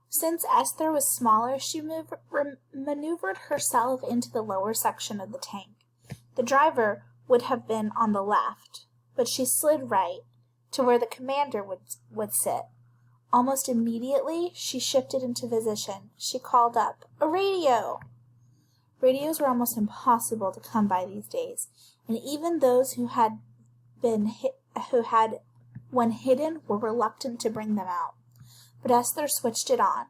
Since Esther was smaller, she maneuvered herself into the lower section of the tank. The driver would have been on the left, but she slid right to where the commander would sit. Almost immediately, she shifted into position. She called up, "A radio!" Radios were almost impossible to come by these days, and even those who had, when hidden, were reluctant to bring them out. But Esther switched it on,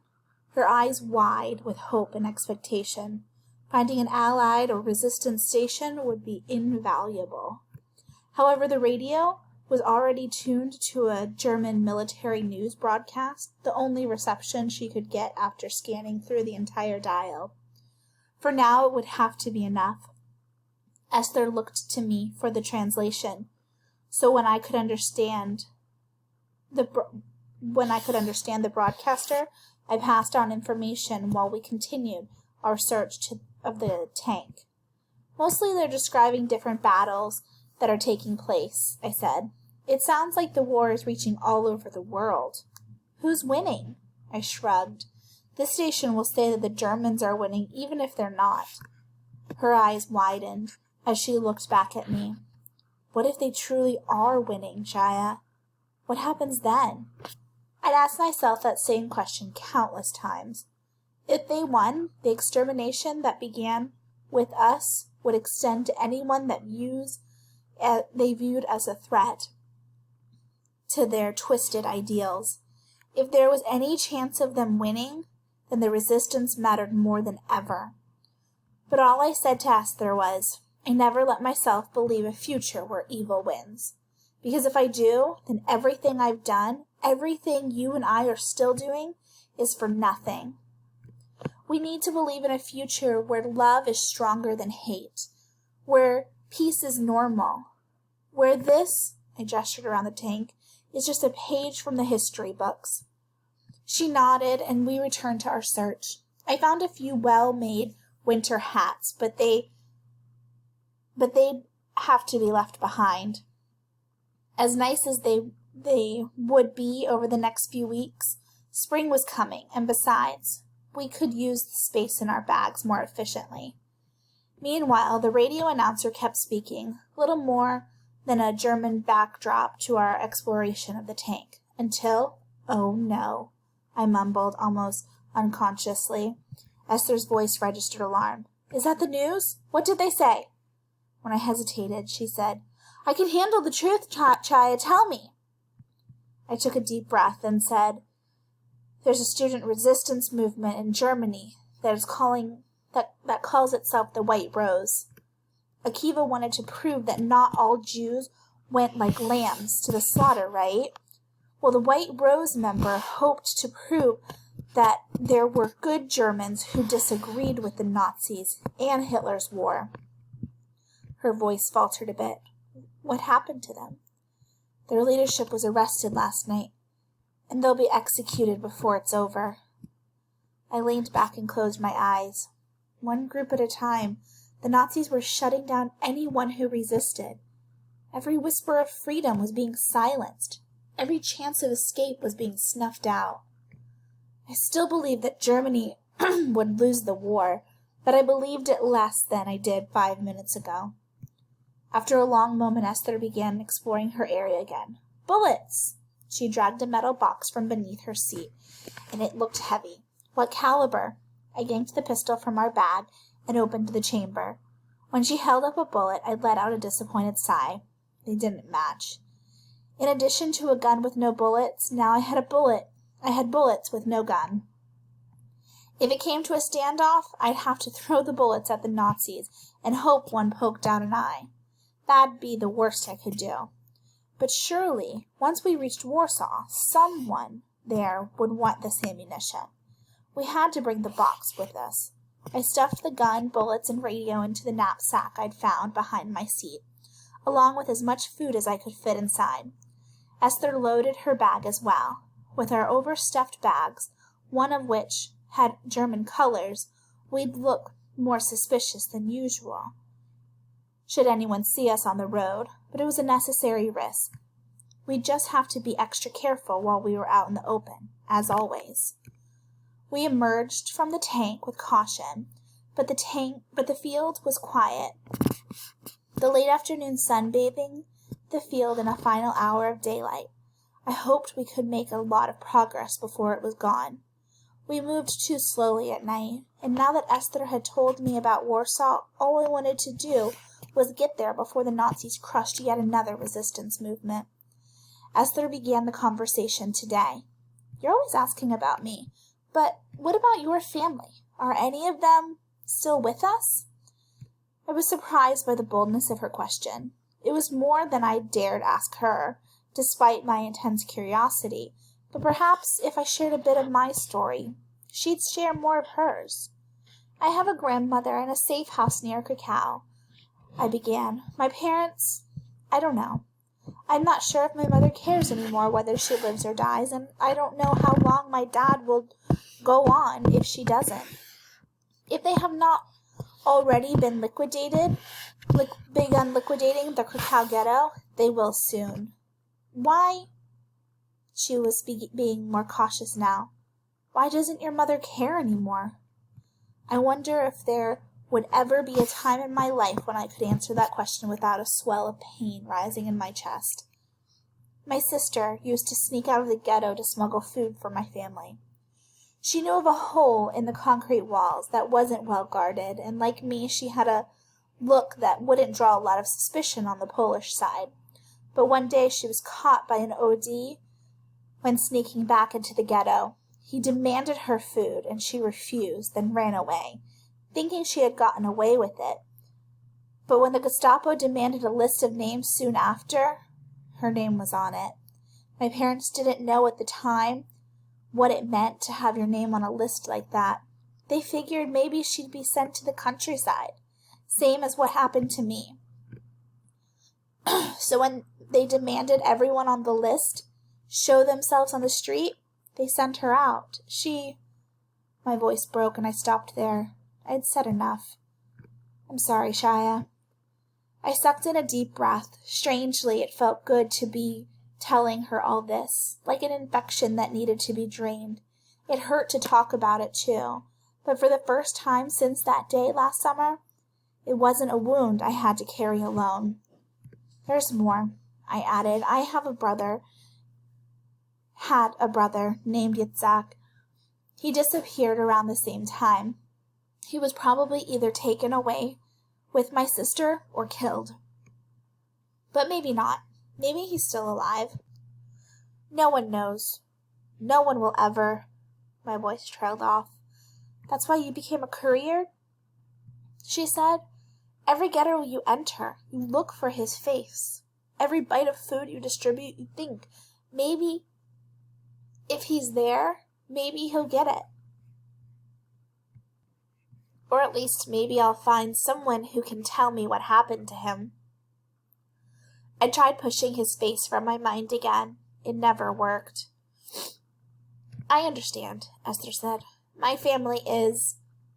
her eyes wide with hope and expectation. Finding an Allied or resistance station would be invaluable. However, the radio was already tuned to a German military news broadcast, the only reception she could get after scanning through the entire dial. For now, it would have to be enough. Esther looked to me for the translation, so when I could understand the broadcaster, I passed on information while we continued our search of the tank. "Mostly they're describing different battles that are taking place," I said. "It sounds like the war is reaching all over the world." "Who's winning?" I shrugged. "This station will say that the Germans are winning even if they're not." Her eyes widened as she looked back at me. "What if they truly are winning, Jaya? What happens then?" I'd asked myself that same question countless times. If they won, the extermination that began with us would extend to anyone that they viewed as a threat to their twisted ideals. If there was any chance of them winning, then the resistance mattered more than ever. But all I said to Esther was, I never let myself believe a future where evil wins. Because if I do, then everything I've done, everything you and I are still doing, is for nothing. We need to believe in a future where love is stronger than hate, where peace is normal, where this, I gestured around the tank, is just a page from the history books. She nodded, and we returned to our search. I found a few well-made winter hats, but they'd have to be left behind. As nice as they would be over the next few weeks, spring was coming, and besides, we could use the space in our bags more efficiently. Meanwhile, the radio announcer kept speaking, little more than a German backdrop to our exploration of the tank, until, "Oh no," I mumbled almost unconsciously. Esther's voice registered alarm. "Is that the news? What did they say?" When I hesitated, she said, "I can handle the truth, Chaya, tell me." I took a deep breath and said, "There's a student resistance movement in Germany that calls itself the White Rose. Akiva wanted to prove that not all Jews went like lambs to the slaughter, right? Well, the White Rose member hoped to prove that there were good Germans who disagreed with the Nazis and Hitler's war." Her voice faltered a bit. "What happened to them?" "Their leadership was arrested last night, and they'll be executed before it's over." I leaned back and closed my eyes. One group at a time, the Nazis were shutting down anyone who resisted. Every whisper of freedom was being silenced. Every chance of escape was being snuffed out. I still believed that Germany would lose the war, but I believed it less than I did 5 minutes ago. After a long moment, Esther began exploring her area again. "Bullets!" She dragged a metal box from beneath her seat, and it looked heavy. "What caliber?" I yanked the pistol from our bag and opened the chamber. When she held up a bullet, I let out a disappointed sigh. They didn't match. In addition to a gun with no bullets, now I had bullets with no gun. If it came to a standoff, I'd have to throw the bullets at the Nazis and hope one poked out an eye. That'd be the worst I could do. But surely, once we reached Warsaw, someone there would want this ammunition. We had to bring the box with us. I stuffed the gun, bullets, and radio into the knapsack I'd found behind my seat, along with as much food as I could fit inside. Esther loaded her bag as well. With our overstuffed bags, one of which had German colors, we'd look more suspicious than usual should anyone see us on the road, but it was a necessary risk. We'd just have to be extra careful while we were out in the open, as always. We emerged from the tank with caution, but the field was quiet. The late afternoon sun bathing the field in a final hour of daylight. I hoped we could make a lot of progress before it was gone. We moved too slowly at night, and now that Esther had told me about Warsaw, all I wanted to do was get there before the Nazis crushed yet another resistance movement. Esther began the conversation today. "You're always asking about me, but what about your family? Are any of them still with us?" I was surprised by the boldness of her question. It was more than I dared ask her, despite my intense curiosity, but perhaps if I shared a bit of my story, she'd share more of hers. "I have a grandmother in a safe house near Krakow," I began. "My parents, I don't know. I'm not sure if my mother cares anymore whether she lives or dies, and I don't know how long my dad will go on if she doesn't. If they have not already begun liquidating the Krakow ghetto, they will soon." "Why," she was being more cautious now, "why doesn't your mother care anymore?" I wonder if there would ever be a time in my life when I could answer that question without a swell of pain rising in my chest. My sister used to sneak out of the ghetto to smuggle food for my family. She knew of a hole in the concrete walls that wasn't well guarded, and like me, she had a look that wouldn't draw a lot of suspicion on the Polish side. But one day she was caught by an OD when sneaking back into the ghetto. He demanded her food, and she refused, then ran away, thinking she had gotten away with it. But when the Gestapo demanded a list of names soon after, her name was on it. My parents didn't know at the time what it meant to have your name on a list like that. They figured maybe she'd be sent to the countryside, same as what happened to me. So when they demanded everyone on the list show themselves on the street, they sent her out. My voice broke and I stopped there. I'd said enough. "I'm sorry, Shia." I sucked in a deep breath. Strangely, it felt good to be telling her all this, like an infection that needed to be drained. It hurt to talk about it, too, but for the first time since that day last summer, it wasn't a wound I had to carry alone. "There's more," I added. "I had a brother named Yitzhak. He disappeared around the same time. He was probably either taken away with my sister or killed. But maybe not. Maybe he's still alive. No one knows. No one will ever." My voice trailed off. "That's why you became a courier?" she said. "Every ghetto you enter, you look for his face. Every bite of food you distribute, you think, maybe if he's there, maybe he'll get it. Or at least maybe I'll find someone who can tell me what happened to him." I tried pushing his face from my mind again. It never worked. "I understand," Esther said. "My family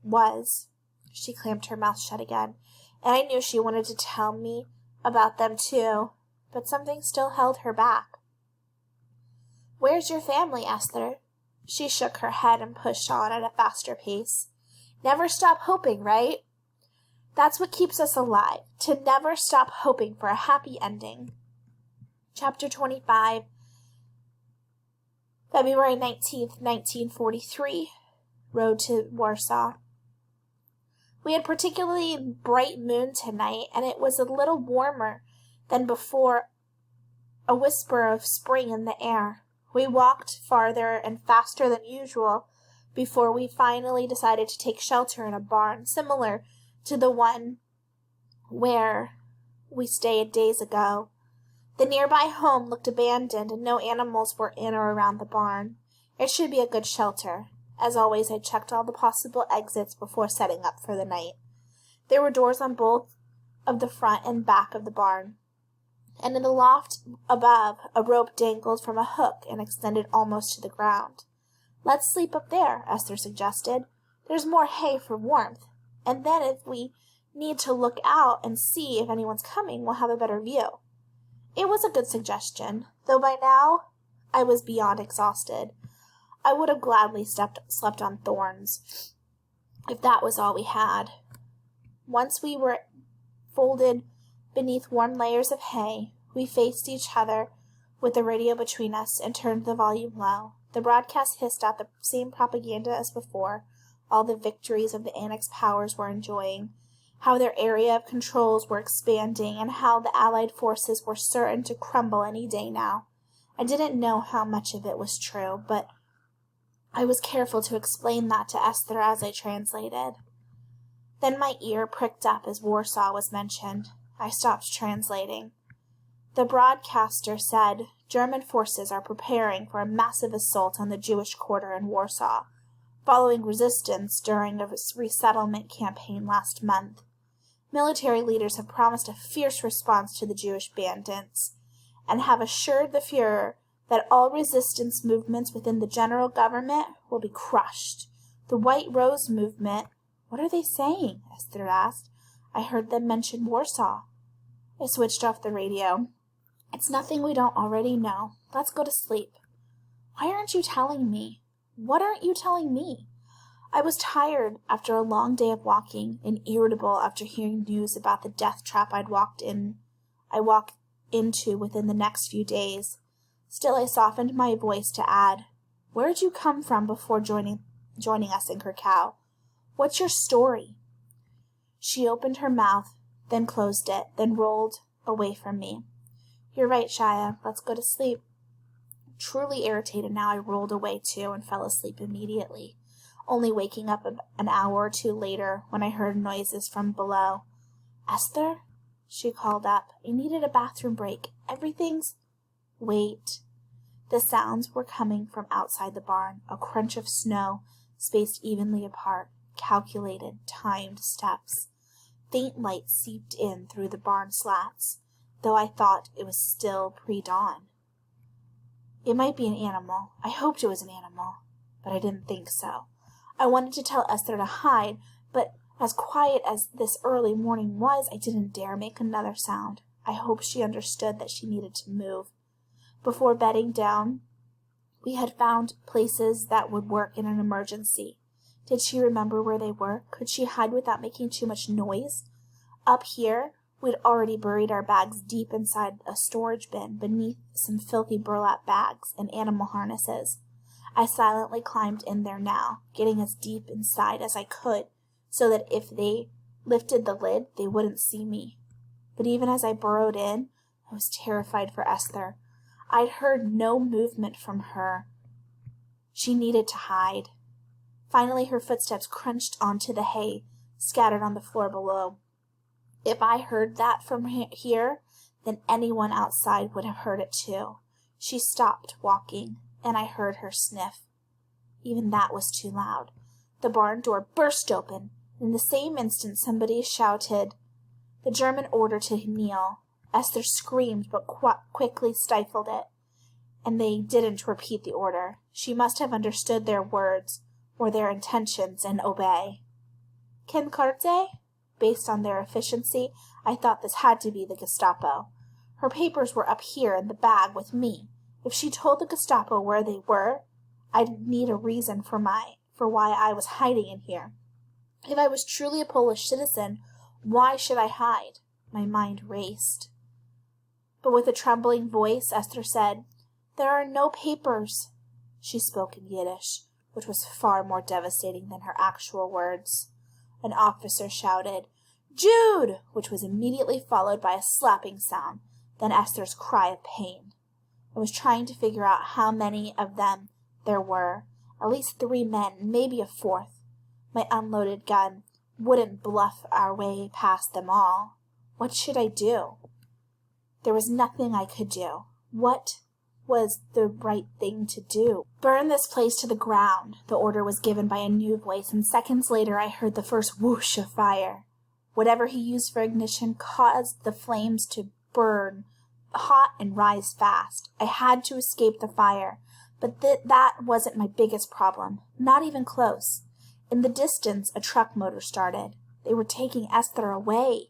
was." She clamped her mouth shut again, and I knew she wanted to tell me about them too, but something still held her back. "Where's your family, Esther?" She shook her head and pushed on at a faster pace. "Never stop hoping, right? That's what keeps us alive, to never stop hoping for a happy ending." Chapter 25, February 19th, 1943, Road to Warsaw. We had particularly bright moon tonight, and it was a little warmer than before, a whisper of spring in the air. We walked farther and faster than usual before we finally decided to take shelter in a barn similar to the one where we stayed days ago. The nearby home looked abandoned, and no animals were in or around the barn. It should be a good shelter. As always, I checked all the possible exits before setting up for the night. There were doors on both of the front and back of the barn, and in the loft above, a rope dangled from a hook and extended almost to the ground. "Let's sleep up there," Esther suggested. "There's more hay for warmth, and then if we need to look out and see if anyone's coming, we'll have a better view." It was a good suggestion, though by now I was beyond exhausted. I would have gladly slept on thorns if that was all we had. Once we were folded beneath warm layers of hay, we faced each other with the radio between us and turned the volume low. The broadcast hissed out the same propaganda as before, all the victories of the annexed powers were enjoying, how their area of controls were expanding, and how the Allied forces were certain to crumble any day now. I didn't know how much of it was true, but I was careful to explain that to Esther as I translated. Then my ear pricked up as Warsaw was mentioned. I stopped translating. The broadcaster said German forces are preparing for a massive assault on the Jewish quarter in Warsaw, following resistance during a resettlement campaign last month. Military leaders have promised a fierce response to the Jewish bandits, and have assured the Führer that all resistance movements within the general government will be crushed. The White Rose movement— "What are they saying?" Esther asked. "I heard them mention Warsaw." I switched off the radio. "It's nothing we don't already know. Let's go to sleep." "Why aren't you telling me?" "What aren't you telling me?" I was tired after a long day of walking, and irritable after hearing news about the death trap I walked into within the next few days. Still, I softened my voice to add, "Where'd you come from before joining us in Krakow? What's your story?" She opened her mouth, then closed it, then rolled away from me. "You're right, Shia. Let's go to sleep." Truly irritated now, I rolled away too and fell asleep immediately, only waking up an hour or two later when I heard noises from below. "Esther?" she called up. "I needed a bathroom break. Everything's—" "Wait." The sounds were coming from outside the barn, a crunch of snow spaced evenly apart, calculated, timed steps. Faint light seeped in through the barn slats, though I thought it was still pre-dawn. It might be an animal. I hoped it was an animal, but I didn't think so. I wanted to tell Esther to hide, but as quiet as this early morning was, I didn't dare make another sound. I hoped she understood that she needed to move. Before bedding down, we had found places that would work in an emergency. Did she remember where they were? Could she hide without making too much noise? Up here, we'd already buried our bags deep inside a storage bin beneath some filthy burlap bags and animal harnesses. I silently climbed in there now, getting as deep inside as I could, so that if they lifted the lid, they wouldn't see me. But even as I burrowed in, I was terrified for Esther. I'd heard no movement from her. She needed to hide. Finally, her footsteps crunched onto the hay scattered on the floor below. If I heard that from here, then anyone outside would have heard it too. She stopped walking, and I heard her sniff. Even that was too loud. The barn door burst open. In the same instant, somebody shouted the German order to kneel. Esther screamed, but quickly stifled it, and they didn't repeat the order. She must have understood their words, or their intentions, and obey. "Ken Karte?" Based on their efficiency, I thought this had to be the Gestapo. Her papers were up here in the bag with me. If she told the Gestapo where they were, I'd need a reason for why I was hiding in here. If I was truly a Polish citizen, why should I hide? My mind raced. But with a trembling voice, Esther said, "There are no papers." She spoke in Yiddish, which was far more devastating than her actual words. An officer shouted, "Jude!" which was immediately followed by a slapping sound, then Esther's cry of pain. I was trying to figure out how many of them there were. At least 3 men, maybe a 4th. My unloaded gun wouldn't bluff our way past them all. What should I do? There was nothing I could do. What was the right thing to do? "Burn this place to the ground," the order was given by a new voice, and seconds later I heard the first whoosh of fire. Whatever he used for ignition caused the flames to burn hot and rise fast. I had to escape the fire, but that wasn't my biggest problem. Not even close. In the distance, a truck motor started. They were taking Esther away.